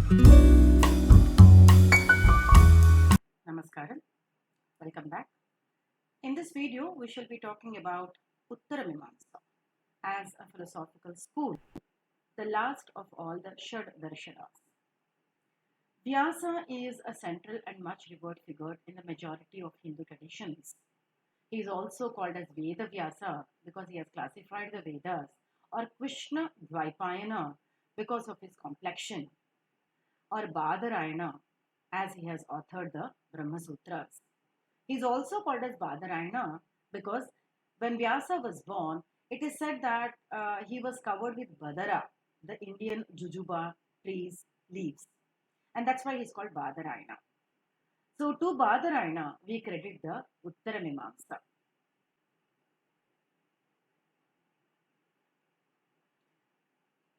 Namaskaram, welcome back. In this video, we shall be talking about Uttara Mimansa as a philosophical school, the last of all the Shad Darshanas. Vyasa is a central and much revered figure in the majority of Hindu traditions. He is also called as Veda Vyasa because he has classified the Vedas, or Krishna Dvaipayana because of his complexion, or Badarayana as he has authored the Brahma Sutras. He is also called as Badarayana because when Vyasa was born, it is said that he was covered with Badara, the Indian jujuba trees leaves, and that's why he's called Badarayana. So to Badarayana, we credit the Uttara Mimansa.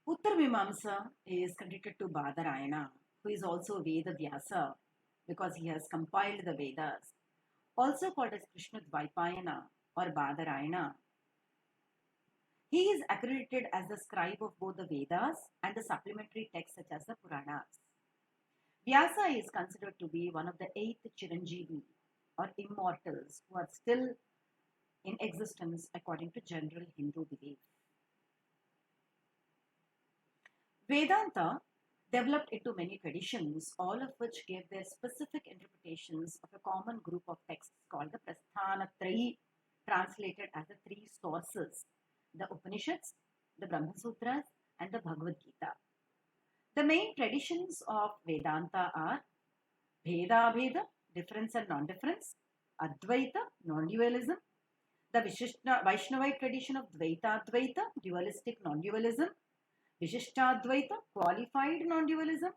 Uttara Mimamsa is credited to Badarayana, who is also Veda Vyasa because he has compiled the Vedas, also called as Krishna Dvaipayana or Badarayana. He is accredited as the scribe of both the Vedas and the supplementary texts such as the Puranas. Vyasa is considered to be one of the 8th Chiranjeevi or immortals who are still in existence according to general Hindu belief. Vedanta developed into many traditions, all of which gave their specific interpretations of a common group of texts called the Prasthanatrayi, translated as the three sources, the Upanishads, the Brahma Sutras, and the Bhagavad Gita. The main traditions of Vedanta are Bheda Abheda, difference and non-difference, Advaita, non-dualism, the Vaishnavite tradition of Dvaita Advaita, dualistic non-dualism, Vishishtadvaita, qualified non-dualism,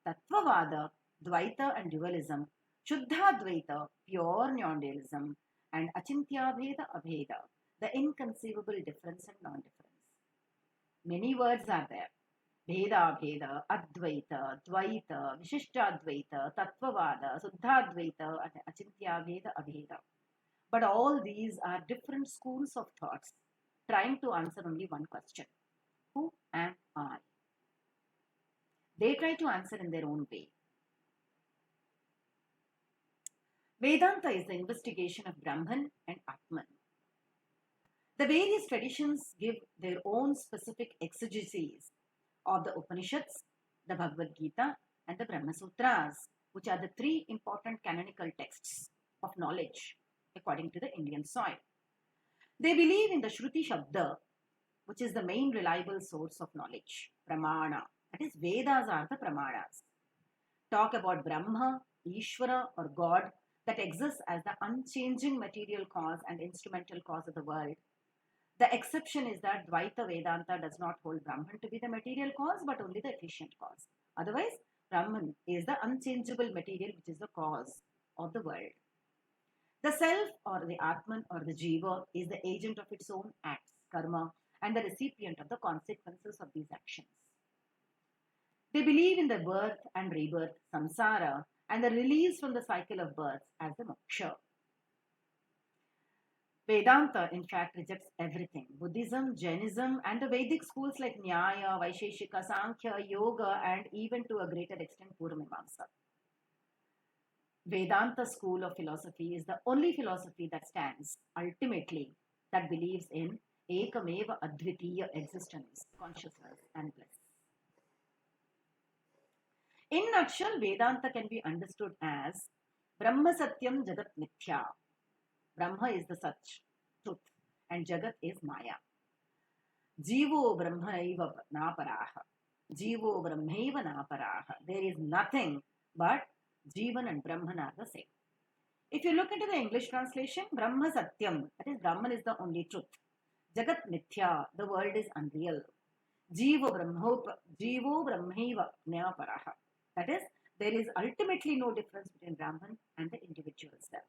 Tattvavada, Dvaita and dualism, Shuddhadvaita, pure non-dualism, and Achintyabheda Abheda, the inconceivable difference and non-difference. Many words are there. Bheda Abheda, Advaita, Dvaita, Vishishtadvaita, Tattvavada, Shuddhadvaita, and Achintyabheda Abheda. But all these are different schools of thoughts trying to answer only one question. Who am I? They try to answer in their own way. Vedanta is the investigation of Brahman and Atman. The various traditions give their own specific exegeses of the Upanishads, the Bhagavad Gita, and the Brahma Sutras, which are the three important canonical texts of knowledge according to the Indian soil. They believe in the Shruti Shabda, which is the main reliable source of knowledge, Pramana. That is, Vedas are the Pramanas. Talk about Brahma, Ishvara, or God that exists as the unchanging material cause and instrumental cause of the world. The exception is that Dvaita Vedanta does not hold Brahman to be the material cause, but only the efficient cause. Otherwise, Brahman is the unchangeable material which is the cause of the world. The self or the Atman or the Jiva is the agent of its own acts, karma, and the recipient of the consequences of these actions. They believe in the birth and rebirth, samsara, and the release from the cycle of birth as the moksha. Vedanta, in fact, rejects everything. Buddhism, Jainism, and the Vedic schools like Nyaya, Vaisheshika, Sankhya, Yoga, and even to a greater extent, Purva Mimansa. Vedanta school of philosophy is the only philosophy that stands, ultimately, that believes in Ekameva Advitiya existence, consciousness, and bliss. In a nutshell, Vedanta can be understood as Brahma Satyam Jagat Mithya. Brahma is the Sach, truth, and Jagat is Maya. Jivo Brahmanaiva Naparaha. Jivo Brahmaiva Naparaha. There is nothing but Jivan and Brahman are the same. If you look into the English translation, Brahma Satyam, that is, Brahman is the only truth. Jagat Mithya, the world is unreal. Jivo Brahmaiva Naparaha. That is, there is ultimately no difference between Brahman and the individual self.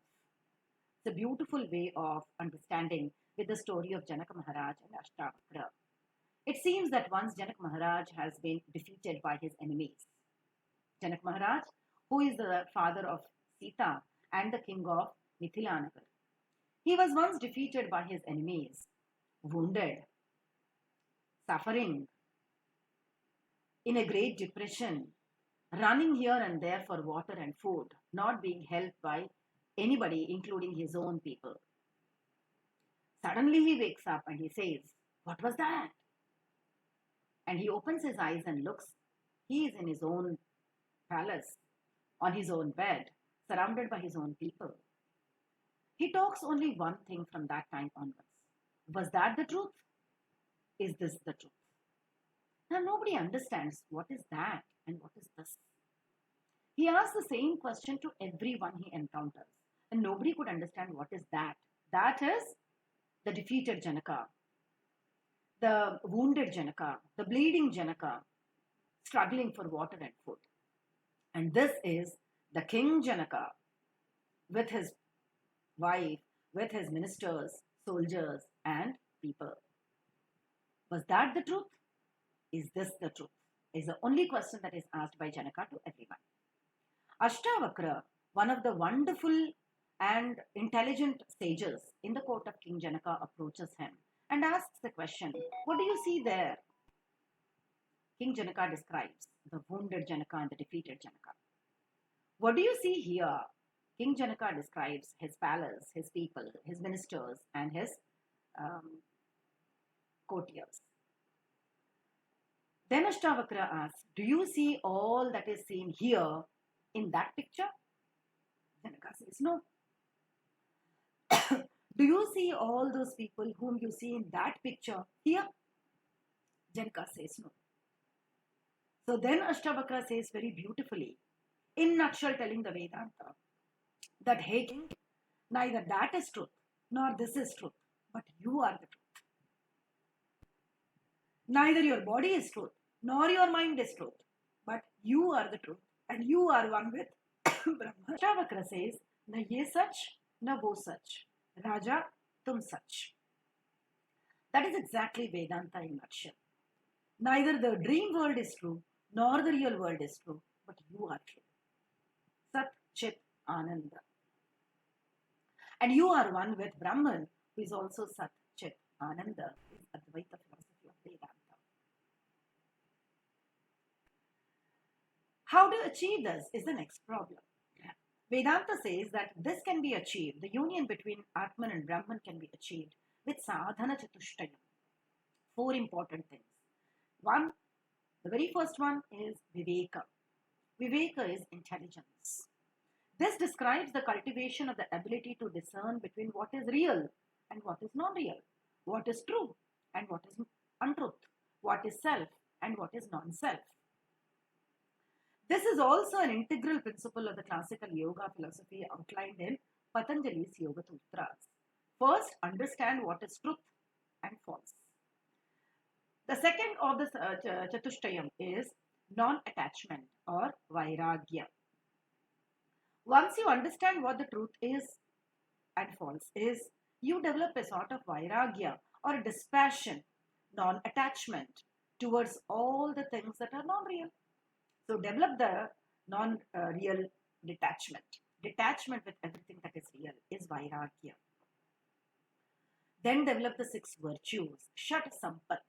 It's a beautiful way of understanding with the story of Janaka Maharaj and Ashtavakra. It seems that once Janak Maharaj has been defeated by his enemies. Janak Maharaj, who is the father of Sita and the king of Mithilanagar. He was once defeated by his enemies, wounded, suffering, in a great depression, running here and there for water and food, not being helped by anybody, including his own people. Suddenly he wakes up and he says, "What was that?" And he opens his eyes and looks. He is in his own palace, on his own bed, surrounded by his own people. He talks only one thing from that time onwards. Was that the truth? Is this the truth? Now nobody understands what is that and what is this. He asks the same question to everyone he encounters, and nobody could understand what is that. That is the defeated Janaka, the wounded Janaka, the bleeding Janaka, struggling for water and food. And this is the King Janaka with his wife, with his ministers, soldiers, and people. Was that the truth? Is this the truth? Is the only question that is asked by Janaka to everyone. Ashtavakra, one of the wonderful and intelligent sages in the court of King Janaka, approaches him and asks the question, "What do you see there?" King Janaka describes the wounded Janaka and the defeated Janaka. "What do you see here?" King Janaka describes his palace, his people, his ministers, and his courtiers. Then Ashtavakra asks, "Do you see all that is seen here in that picture?" Janaka says, "No." "Do you see all those people whom you see in that picture here?" Janaka says, "No." So then Ashtavakra says very beautifully, in nutshell telling the Vedanta, that, "Hey king, neither that is truth, nor this is truth, but you are the truth. Neither your body is truth, nor your mind is truth, but you are the truth, and you are one with Brahma." Ashtavakra says, "Na ye sach, na wo sach. Raja, tum sach." That is exactly Vedanta in nutshell. Neither the dream world is true, nor the real world is true, but you are true. Sat, Chit, Ananda. And you are one with Brahman, who is also Sat, Chit, Ananda, is Advaita philosophy of Vedanta. How to achieve this is the next problem. Vedanta says that this can be achieved, the union between Atman and Brahman can be achieved with sadhana chatushtayam. 4 important things. One, the very first one is viveka. Viveka is intelligence. This describes the cultivation of the ability to discern between what is real and what is not real, what is true and what is untruth, what is self and what is non-self. This is also an integral principle of the classical yoga philosophy outlined in Patanjali's Yoga Sutras. First, understand what is truth and false. The second of the Chatushtayam is non-attachment or Vairagya. Once you understand what the truth is and false is, you develop a sort of Vairagya or a dispassion, non-attachment towards all the things that are non-real. So develop the non-real detachment. Detachment with everything that is real is Vairagya. Then develop the 6 virtues. Shat Sampat.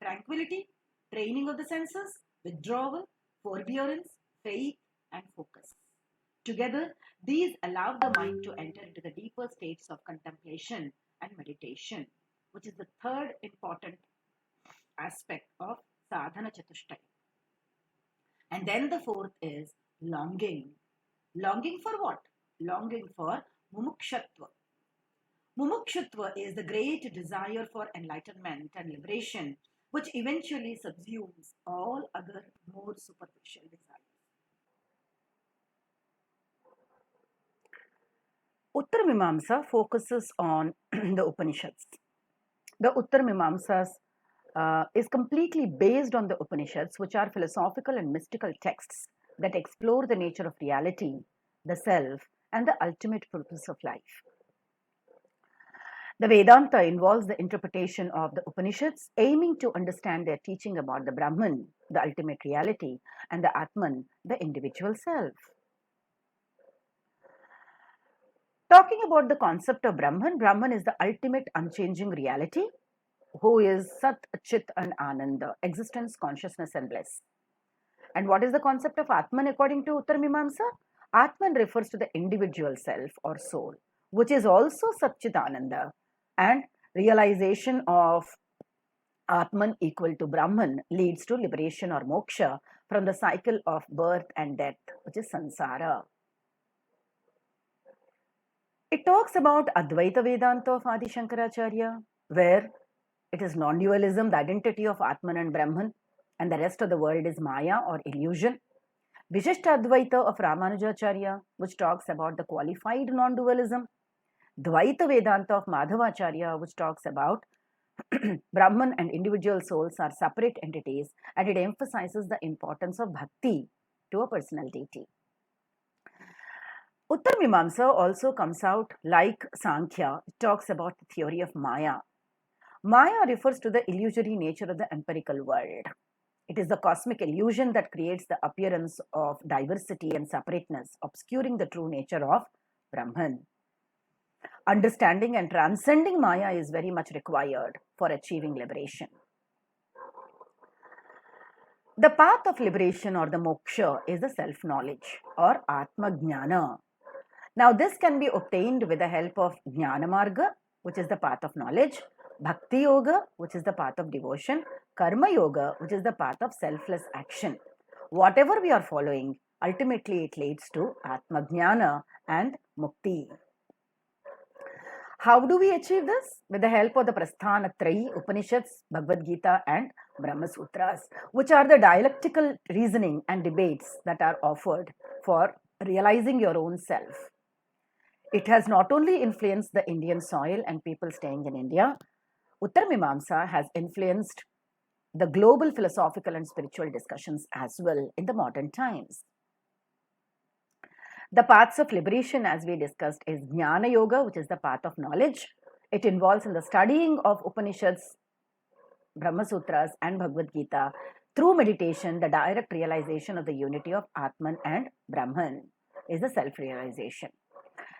Tranquility, training of the senses, withdrawal, forbearance, faith, and focus. Together, these allow the mind to enter into the deeper states of contemplation and meditation, which is the third important aspect of sadhana chatushtaya. And then the fourth is longing. Longing for what? Longing for mumukshatva. Mumukshatva is the great desire for enlightenment and liberation, which eventually subsumes all other more superficial desires. Uttara Mimansa focuses on the Upanishads. The Uttara Mimamsas is completely based on the Upanishads, which are philosophical and mystical texts that explore the nature of reality, the self, and the ultimate purpose of life. The Vedanta involves the interpretation of the Upanishads, aiming to understand their teaching about the Brahman, the ultimate reality, and the Atman, the individual self. Talking about the concept of Brahman, Brahman is the ultimate unchanging reality, who is Sat, Chit, and Ananda, existence, consciousness, and bliss. And what is the concept of Atman according to Uttara Mimansa? Atman refers to the individual self or soul, which is also Satchitananda, and realization of Atman equal to Brahman leads to liberation or moksha from the cycle of birth and death, which is samsara. It talks about Advaita Vedanta of Adi Shankaracharya, where it is non-dualism, the identity of Atman and Brahman, and the rest of the world is Maya or illusion. Vishishta Advaita of Ramanujacharya, which talks about the qualified non-dualism. Dvaita Vedanta of Madhavacharya, which talks about Brahman and individual souls are separate entities, and it emphasizes the importance of bhakti to a personal deity. Uttar Mimamsa also comes out like Sankhya, it talks about the theory of Maya. Maya refers to the illusory nature of the empirical world. It is the cosmic illusion that creates the appearance of diversity and separateness, obscuring the true nature of Brahman. Understanding and transcending Maya is very much required for achieving liberation. The path of liberation or the moksha is the self-knowledge or Atma Jnana. Now, this can be obtained with the help of Jnana Marga, which is the path of knowledge, Bhakti Yoga, which is the path of devotion, Karma Yoga, which is the path of selfless action. Whatever we are following, ultimately it leads to Atma Jnana and Mukti. How do we achieve this? With the help of the Prasthana Trayi, Upanishads, Bhagavad Gita and Brahma Sutras, which are the dialectical reasoning and debates that are offered for realizing your own self. It has not only influenced the Indian soil and people staying in India, Uttar Mimamsa has influenced the global philosophical and spiritual discussions as well in the modern times. The paths of liberation, as we discussed, is Jnana Yoga, which is the path of knowledge. It involves in the studying of Upanishads, Brahma Sutras and Bhagavad Gita through meditation. The direct realization of the unity of Atman and Brahman is the self-realization.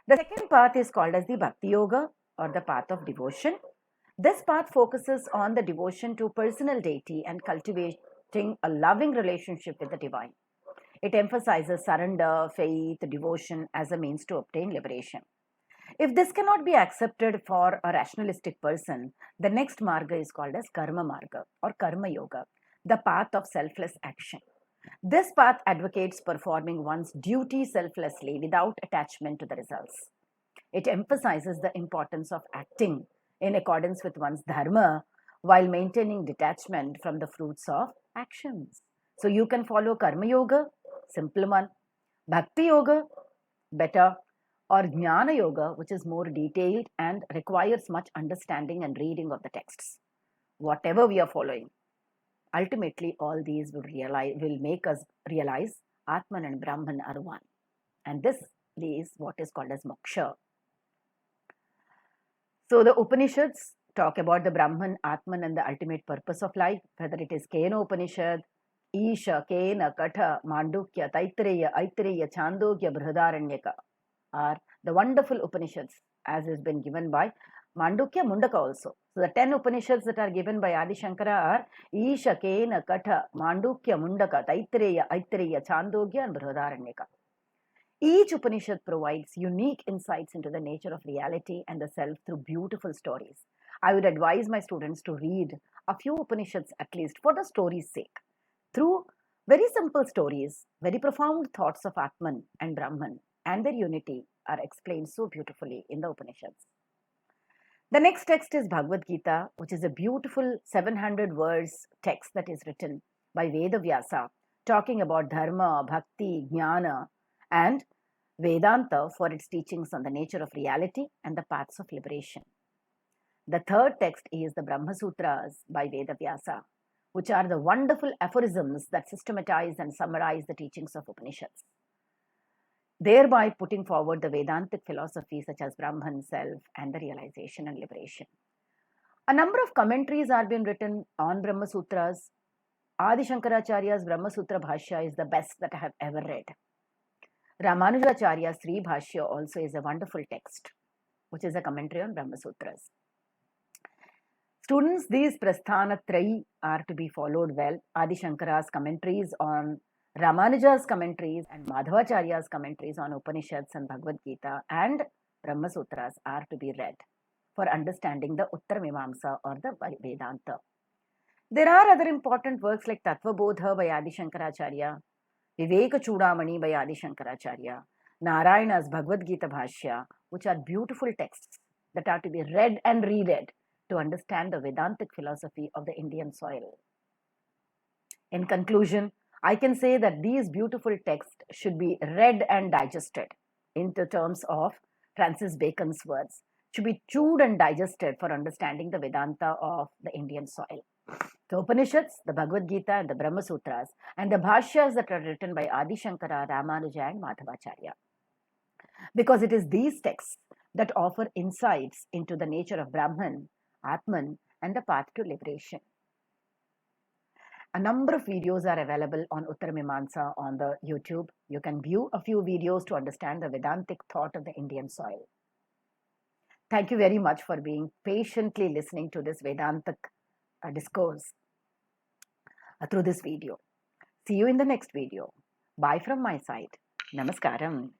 The second path is called as the Bhakti Yoga or the path of devotion. This path focuses on the devotion to personal deity and cultivating a loving relationship with the divine. It emphasizes surrender, faith, devotion as a means to obtain liberation. If this cannot be accepted for a rationalistic person, the next marga is called as Karma Marga or Karma Yoga, the path of selfless action. This path advocates performing one's duty selflessly without attachment to the results. It emphasizes the importance of acting in accordance with one's dharma while maintaining detachment from the fruits of actions. So you can follow Karma Yoga, simple one, Bhakti Yoga, better, or Jnana Yoga, which is more detailed and requires much understanding and reading of the texts. Whatever we are following, ultimately all these will make us realize Atman and Brahman are one. And this is what is called as moksha. So the Upanishads talk about the Brahman, Atman and the ultimate purpose of life, whether it is Kena Upanishad, Isha, Kena, Katha, Mandukya, Taittiriya, Aitiriya, Chandogya, Brihadaranyaka are the wonderful Upanishads as has been given by Mandukya, Mundaka also. So the 10 Upanishads that are given by Adi Shankara are Isha, Kena, Katha, Mandukya, Mundaka, Taittiriya, Aitiriya, Chandogya and Brihadaranyaka. Each Upanishad provides unique insights into the nature of reality and the self through beautiful stories. I would advise my students to read a few Upanishads at least for the story's sake. Through very simple stories, very profound thoughts of Atman and Brahman and their unity are explained so beautifully in the Upanishads. The next text is Bhagavad Gita, which is a beautiful 700 verse text that is written by Veda Vyasa, talking about Dharma, Bhakti, Jnana, and Vedanta for its teachings on the nature of reality and the paths of liberation. The third text is the Brahma Sutras by Veda Vyasa, which are the wonderful aphorisms that systematize and summarize the teachings of Upanishads, thereby putting forward the Vedantic philosophy such as Brahman, self, and the realization and liberation. A number of commentaries are being written on Brahma Sutras. Adi Shankaracharya's Brahma Sutra Bhashya is the best that I have ever read. Ramanujacharya's Sri Bhashya also is a wonderful text, which is a commentary on Brahma Sutras. Students, these Prasthana Trayi are to be followed well. Adi Shankara's commentaries on Ramanuja's commentaries and Madhvacharya's commentaries on Upanishads and Bhagavad Gita and Brahma Sutras are to be read for understanding the Uttara Mimansa or the Vedanta. There are other important works like Tattva Bodha by Adi Shankaracharya, Viveka Chudamani by Adi Shankaracharya, Narayana's Bhagavad Gita Bhashya, which are beautiful texts that are to be read and reread to understand the Vedantic philosophy of the Indian soil. In conclusion, I can say that these beautiful texts should be read and digested in the terms of Francis Bacon's words, should be chewed and digested for understanding the Vedanta of the Indian soil. The Upanishads, the Bhagavad Gita, and the Brahma Sutras, and the Bhashyas that are written by Adi Shankara, Ramanuja, and Madhvacharya. Because it is these texts that offer insights into the nature of Brahman, Atman, and the path to liberation. A number of videos are available on Uttara Mimansa on the YouTube. You can view a few videos to understand the Vedantic thought of the Indian soil. Thank you very much for being patiently listening to this Vedantic discourse through this video. See you in the next video. Bye from my side. Namaskaram.